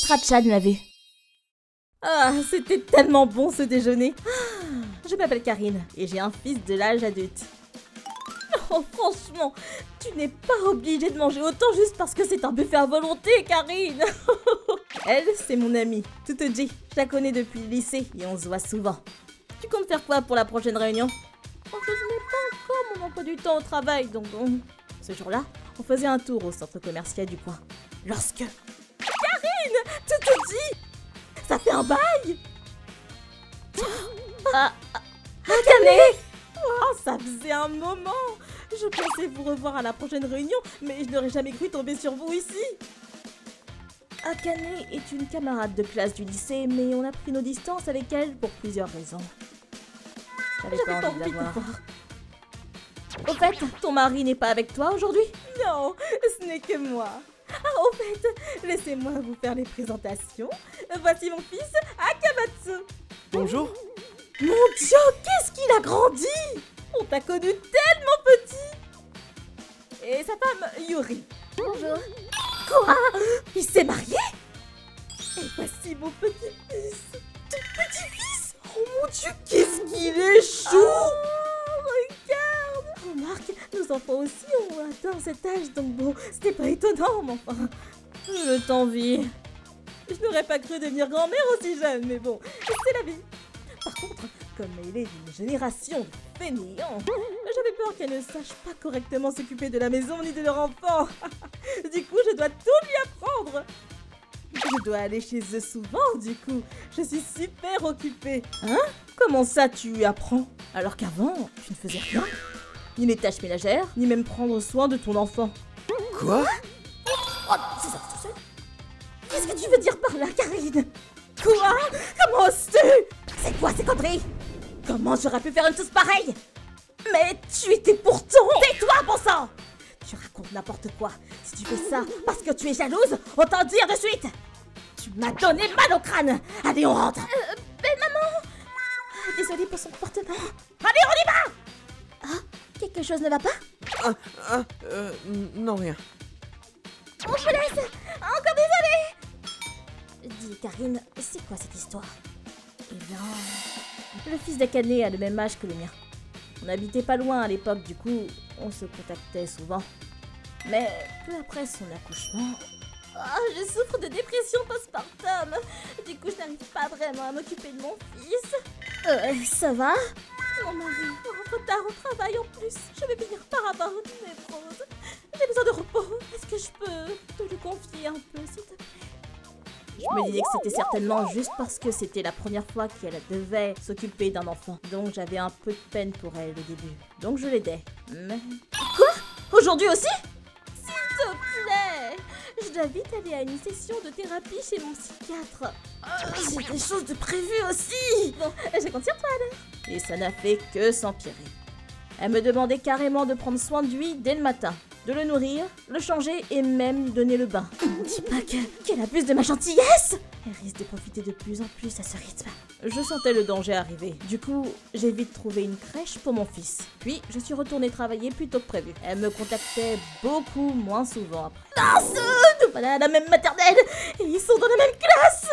Srachan l'a vu. Ah, c'était tellement bon ce déjeuner. Je m'appelle Karine et j'ai un fils de l'âge adulte. Oh, franchement, tu n'es pas obligée de manger autant juste parce que c'est un buffet à volonté, Karine. Elle, c'est mon amie, Tutoji. Je la connais depuis le lycée et on se voit souvent. Tu comptes faire quoi pour la prochaine réunion? Oh, je n'ai pas encore mon emploi du temps au travail, donc bon. Ce jour-là, on faisait un tour au centre commercial du coin. Lorsque... Karine, Tutoji, ça fait un bail. Akane! Oh, ça faisait un moment. Je pensais vous revoir à la prochaine réunion, mais je n'aurais jamais cru tomber sur vous ici. Akane est une camarade de classe du lycée, mais on a pris nos distances avec elle pour plusieurs raisons. J'avais pas envie de la voir. Au fait, ton mari n'est pas avec toi aujourd'hui? Non, ce n'est que moi. Ah, au fait, laissez-moi vous faire les présentations. Voici mon fils, Akamatsu. Bonjour. Mon Dieu, qu'est-ce qu'il a grandi! On t'a connu tellement petit! Et sa femme, Yuri. Bonjour. Quoi? Il s'est marié? Et voici mon petit-fils. Ton petit-fils? Oh mon Dieu, qu'est-ce qu'il est chou! Oh, regarde! Remarque, nos enfants aussi ont atteint cet âge, donc bon, c'était pas étonnant, mais enfin... Je t'envie. Je n'aurais pas cru devenir grand-mère aussi jeune, mais bon, c'est la vie. Par contre, comme elle est d'une génération de fainéants, j'avais peur qu'elle ne sache pas correctement s'occuper de la maison ni de leur enfant. Du coup, je dois tout lui apprendre. Je dois aller chez eux souvent, du coup. Je suis super occupée. Hein? Comment ça, tu lui apprends? Alors qu'avant, tu ne faisais rien. Ni les tâches ménagères, ni même prendre soin de ton enfant. Quoi? Oh, c'est ça tout seul? Qu'est-ce que tu veux dire par là, Karine? Quoi? Comment oses-tu? C'est quoi ces conneries? Comment j'aurais pu faire une chose pareille? Mais tu étais pourtant... Tais-toi, bon sang! Tu racontes n'importe quoi. Si tu fais ça parce que tu es jalouse, autant dire de suite! Tu m'as donné mal au crâne! Allez, on rentre! Mais maman... Désolée pour son comportement. Allez, on y va! Ah, quelque chose ne va pas? Non, rien. On se laisse! Encore désolée! Dis, Karine, c'est quoi cette histoire? Eh bien... Le fils d'Akane a le même âge que le mien. On habitait pas loin à l'époque, du coup, on se contactait souvent. Mais peu après son accouchement... je souffre de dépression postpartum. Du coup, je n'arrive pas vraiment à m'occuper de mon fils. Ça va? Mon mari rentre tard au travail en plus. Je vais finir par avoir une névrose. J'ai besoin de repos. Est-ce que je peux te le confier un peu, s'il te plaît? Je me disais que c'était certainement juste parce que c'était la première fois qu'elle devait s'occuper d'un enfant. Donc j'avais un peu de peine pour elle au début. Donc je l'aidais. Mais... Quoi? Aujourd'hui aussi? S'il te plaît! Je dois vite aller à une session de thérapie chez mon psychiatre. J'ai des choses de prévues aussi! Bon, je compte sur toi alors. Et ça n'a fait que s'empirer. Elle me demandait carrément de prendre soin de lui dès le matin. De le nourrir, le changer et même lui donner le bain. Dis pas qu'elle abuse de ma gentillesse! Elle risque de profiter de plus en plus à ce rythme. Je sentais le danger arriver. Du coup, j'ai vite trouvé une crèche pour mon fils. Puis, je suis retournée travailler plus tôt que prévu. Elle me contactait beaucoup moins souvent après. Mince! Nous voilà à la même maternelle! Et ils sont dans la même classe!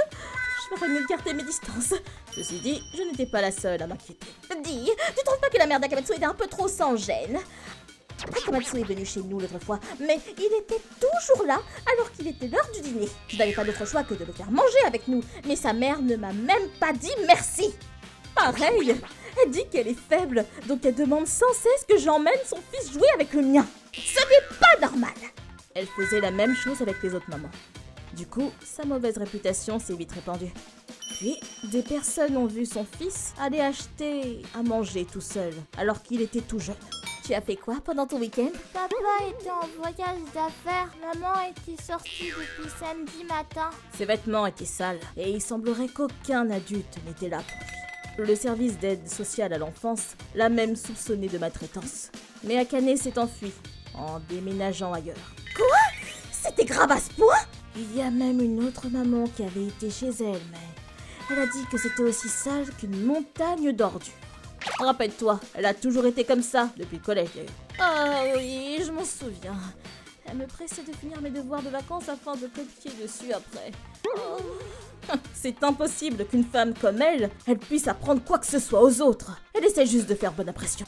Je ferais mieux garder mes distances. Ceci dit, je n'étais pas la seule à m'inquiéter. Dis, tu trouves pas que la mère d'Akamatsu était un peu trop sans gêne? Akamatsu est venu chez nous l'autre fois, mais il était toujours là alors qu'il était l'heure du dîner. Je n'avais pas d'autre choix que de le faire manger avec nous, mais sa mère ne m'a même pas dit merci. Pareil, elle dit qu'elle est faible, donc elle demande sans cesse que j'emmène son fils jouer avec le mien. Ce n'est pas normal. Elle faisait la même chose avec les autres mamans. Du coup, sa mauvaise réputation s'est vite répandue. Puis, des personnes ont vu son fils aller acheter à manger tout seul, alors qu'il était tout jeune. Tu as fait quoi pendant ton week-end? Papa était en voyage d'affaires. Maman était sortie depuis samedi matin. Ses vêtements étaient sales, et il semblerait qu'aucun adulte n'était là pour lui. Le service d'aide sociale à l'enfance l'a même soupçonné de maltraitance. Mais Akane s'est enfui, en déménageant ailleurs. Quoi? C'était grave à ce point? Il y a même une autre maman qui avait été chez elle, mais elle a dit que c'était aussi sale qu'une montagne d'ordures. Rappelle-toi, elle a toujours été comme ça, depuis le collège d'ailleurs. Ah oui, je m'en souviens. Elle me pressait de finir mes devoirs de vacances afin de copier dessus après. Oh. C'est impossible qu'une femme comme elle puisse apprendre quoi que ce soit aux autres. Elle essaie juste de faire bonne impression.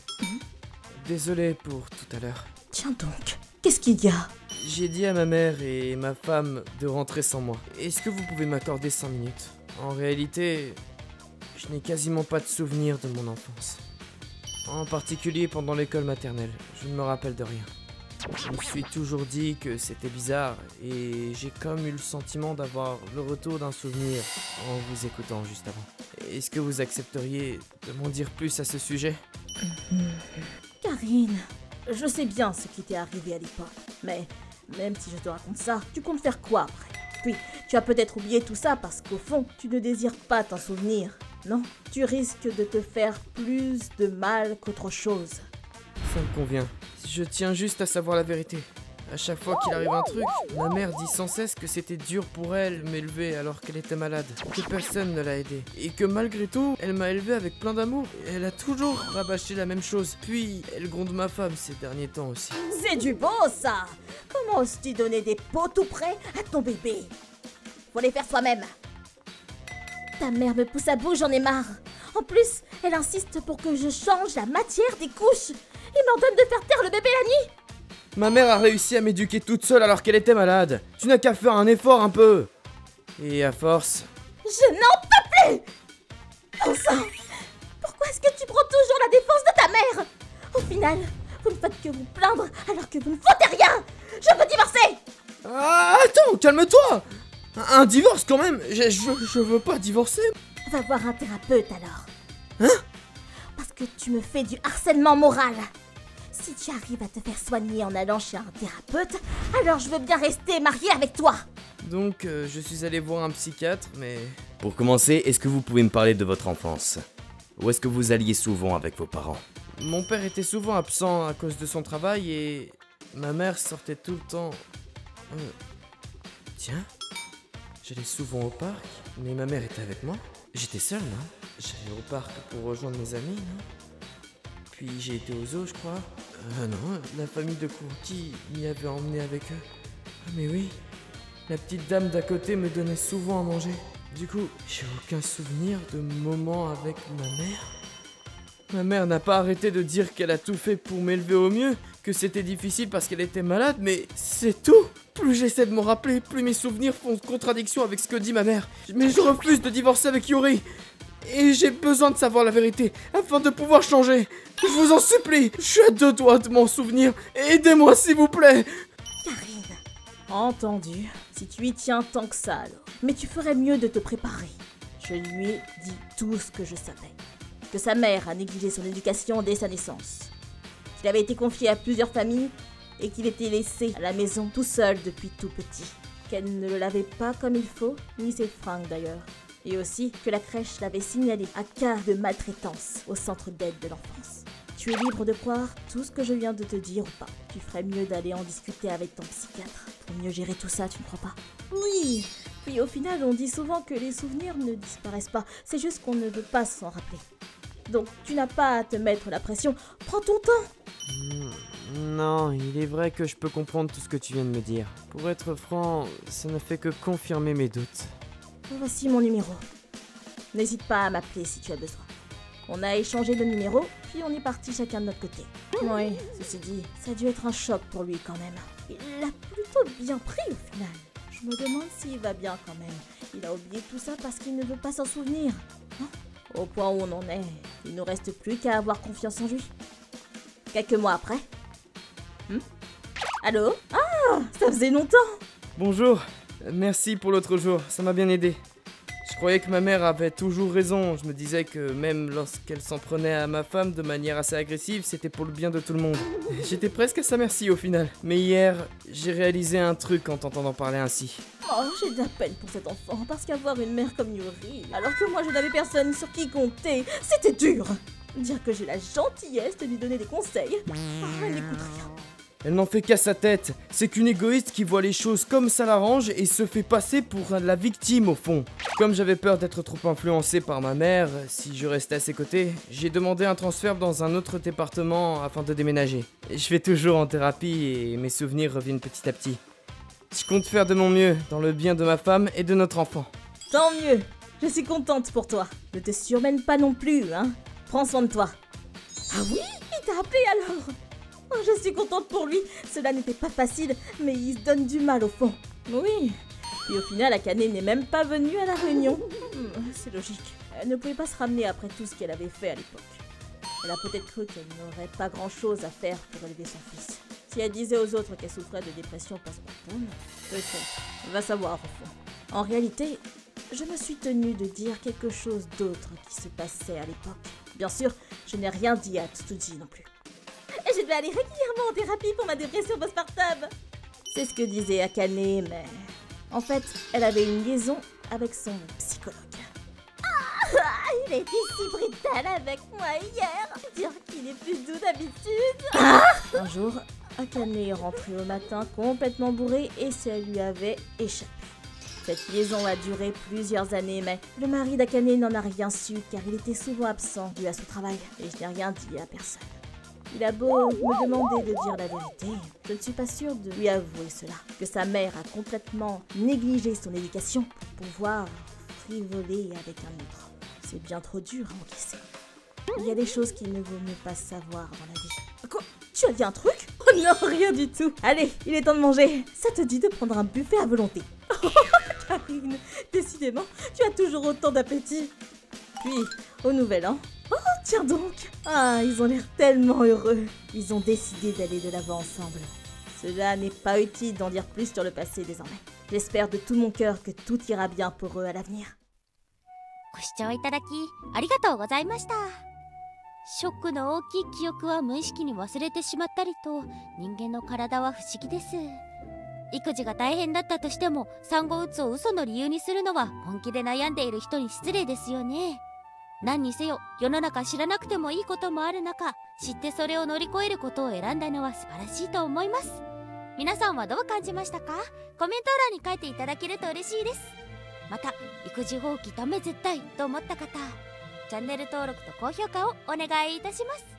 Désolé pour tout à l'heure. Tiens donc, qu'est-ce qu'il y a? J'ai dit à ma mère et ma femme de rentrer sans moi. Est-ce que vous pouvez m'accorder 5 minutes? En réalité, je n'ai quasiment pas de souvenirs de mon enfance. En particulier pendant l'école maternelle, je ne me rappelle de rien. Je me suis toujours dit que c'était bizarre et j'ai comme eu le sentiment d'avoir le retour d'un souvenir en vous écoutant juste avant. Est-ce que vous accepteriez de m'en dire plus à ce sujet? Karine, je sais bien ce qui t'est arrivé à l'époque, mais même si je te raconte ça, tu comptes faire quoi après? Puis, tu as peut-être oublié tout ça parce qu'au fond, tu ne désires pas t'en souvenir, non? Tu risques de te faire plus de mal qu'autre chose. Ça me convient. Je tiens juste à savoir la vérité. À chaque fois qu'il arrive un truc, ma mère dit sans cesse que c'était dur pour elle m'élever alors qu'elle était malade, que personne ne l'a aidée, et que malgré tout, elle m'a élevé avec plein d'amour. Et elle a toujours rabâché la même chose. Puis, elle gronde ma femme ces derniers temps aussi. C'est du beau, ça! Comment oses-tu donner des pots tout prêts à ton bébé? Faut les faire soi-même. Ta mère me pousse à bout, j'en ai marre. En plus, elle insiste pour que je change la matière des couches et m'ordonne de faire taire le bébé la nuit. Ma mère a réussi à m'éduquer toute seule alors qu'elle était malade. Tu n'as qu'à faire un effort un peu. Et à force... Je n'en peux plus! Enfin, pourquoi est-ce que tu prends toujours la défense de ta mère? Au final, vous ne faites que vous plaindre alors que vous ne foutez rien. Je veux divorcer! Ah, attends, calme-toi. Un divorce quand même. Je veux pas divorcer. Va voir un thérapeute alors. Hein? Parce que tu me fais du harcèlement moral. Si tu arrives à te faire soigner en allant chez un thérapeute, alors je veux bien rester mariée avec toi. Donc, je suis allé voir un psychiatre, mais... Pour commencer, est-ce que vous pouvez me parler de votre enfance? Où est-ce que vous alliez souvent avec vos parents? Mon père était souvent absent à cause de son travail et... Ma mère sortait tout le temps... Tiens, j'allais souvent au parc, mais ma mère était avec moi. J'étais seul, non? J'allais au parc pour rejoindre mes amis, non? Puis j'ai été au zoo, je crois. Non, la famille de Courti m'y avait emmené avec eux. Ah mais oui, la petite dame d'à côté me donnait souvent à manger. Du coup, j'ai aucun souvenir de moments avec ma mère. Ma mère n'a pas arrêté de dire qu'elle a tout fait pour m'élever au mieux, que c'était difficile parce qu'elle était malade, mais c'est tout. Plus j'essaie de m'en rappeler, plus mes souvenirs font contradiction avec ce que dit ma mère. Mais je refuse de divorcer avec Yuri. Et j'ai besoin de savoir la vérité, afin de pouvoir changer. Je vous en supplie, je suis à 2 doigts de m'en souvenir. Aidez-moi s'il vous plaît. Karine, entendu. Si tu y tiens tant que ça alors. Mais tu ferais mieux de te préparer. Je lui ai dit tout ce que je savais. Que sa mère a négligé son éducation dès sa naissance. Qu'il avait été confié à plusieurs familles et qu'il était laissé à la maison tout seul depuis tout petit. Qu'elle ne le lavait pas comme il faut, ni ses fringues d'ailleurs. Et aussi que la crèche l'avait signalé à cas de maltraitance au centre d'aide de l'enfance. Tu es libre de croire tout ce que je viens de te dire ou pas. Tu ferais mieux d'aller en discuter avec ton psychiatre pour mieux gérer tout ça, tu ne crois pas? Oui, puis au final on dit souvent que les souvenirs ne disparaissent pas, c'est juste qu'on ne veut pas s'en rappeler. Donc tu n'as pas à te mettre la pression, prends ton temps. Non, il est vrai que je peux comprendre tout ce que tu viens de me dire. Pour être franc, ça ne fait que confirmer mes doutes. Voici mon numéro. N'hésite pas à m'appeler si tu as besoin. On a échangé de numéros, puis on est partis chacun de notre côté. Oui, ceci dit, ça a dû être un choc pour lui quand même. Il l'a plutôt bien pris au final. Je me demande s'il va bien quand même. Il a oublié tout ça parce qu'il ne veut pas s'en souvenir. Non? Au point où on en est, il ne reste plus qu'à avoir confiance en lui. Quelques mois après. Allô? Ah, ça faisait longtemps. Bonjour, merci pour l'autre jour, ça m'a bien aidé. Je croyais que ma mère avait toujours raison, je me disais que même lorsqu'elle s'en prenait à ma femme de manière assez agressive, c'était pour le bien de tout le monde. J'étais presque à sa merci au final. Mais hier, j'ai réalisé un truc en t'entendant parler ainsi. Oh, j'ai de la peine pour cet enfant, parce qu'avoir une mère comme Yuri, alors que moi je n'avais personne sur qui compter, c'était dur. Dire que j'ai la gentillesse de lui donner des conseils, elle n'écoute rien. Elle n'en fait qu'à sa tête. C'est qu'une égoïste qui voit les choses comme ça l'arrange et se fait passer pour la victime au fond. Comme j'avais peur d'être trop influencé par ma mère, si je restais à ses côtés, j'ai demandé un transfert dans un autre département afin de déménager. Je vais toujours en thérapie et mes souvenirs reviennent petit à petit. Je compte faire de mon mieux dans le bien de ma femme et de notre enfant. Tant mieux. Je suis contente pour toi. Ne te surmène pas non plus, hein. Prends soin de toi. Ah oui, il t'a appelé alors. Oh, je suis contente pour lui. Cela n'était pas facile, mais il se donne du mal au fond. Oui. Et au final, Akane n'est même pas venue à la réunion. C'est logique. Elle ne pouvait pas se ramener après tout ce qu'elle avait fait à l'époque. Elle a peut-être cru qu'elle n'aurait pas grand-chose à faire pour élever son fils. Si elle disait aux autres qu'elle souffrait de dépression postpartum, peut-être. Va savoir au fond. En réalité, je me suis tenue de dire quelque chose d'autre qui se passait à l'époque. Bien sûr, je n'ai rien dit à Tsuji non plus. Je devais aller régulièrement en thérapie pour ma dépression postpartum. C'est ce que disait Akane, mais... En fait, elle avait une liaison avec son psychologue. Ah, il a été si brutal avec moi hier. Dire qu'il est plus doux d'habitude. Un jour, Akane est rentrée au matin complètement bourrée et ça lui avait échappé. Cette liaison a duré plusieurs années, mais le mari d'Akane n'en a rien su car il était souvent absent dû à son travail et je n'ai rien dit à personne. Il a beau me demander de dire la vérité, je ne suis pas sûre de lui avouer cela. Que sa mère a complètement négligé son éducation pour pouvoir frivoler avec un autre. C'est bien trop dur à encaisser. Il y a des choses qu'il ne vaut mieux pas savoir dans la vie. Quoi? Tu as dit un truc? Oh non, rien du tout. Allez, il est temps de manger. Ça te dit de prendre un buffet à volonté. Oh, Karine, décidément, tu as toujours autant d'appétit. Puis, au nouvel an... Oh, tiens donc! Ah, ils ont l'air tellement heureux. Ils ont décidé d'aller de l'avant ensemble. Cela n'est pas utile d'en dire plus sur le passé désormais. J'espère de tout mon cœur que tout ira bien pour eux à l'avenir. ご視聴いただきありがとうございました。ショックの大きい記憶は無意識に忘れてしまったりと、人間の体は不思議です。育児が大変だったとしても、産後うつを嘘の理由にするのは本気で悩んでいる人に失礼ですよね。何にせよ、世の中知らなくてもいいこともある中、知ってそれを乗り越えることを選んだのは素晴らしいと思います。皆さんはどう感じましたか？コメント欄に書いていただけると嬉しいです。また、育児放棄ダメ絶対と思った方、チャンネル登録と高評価をお願いいたします。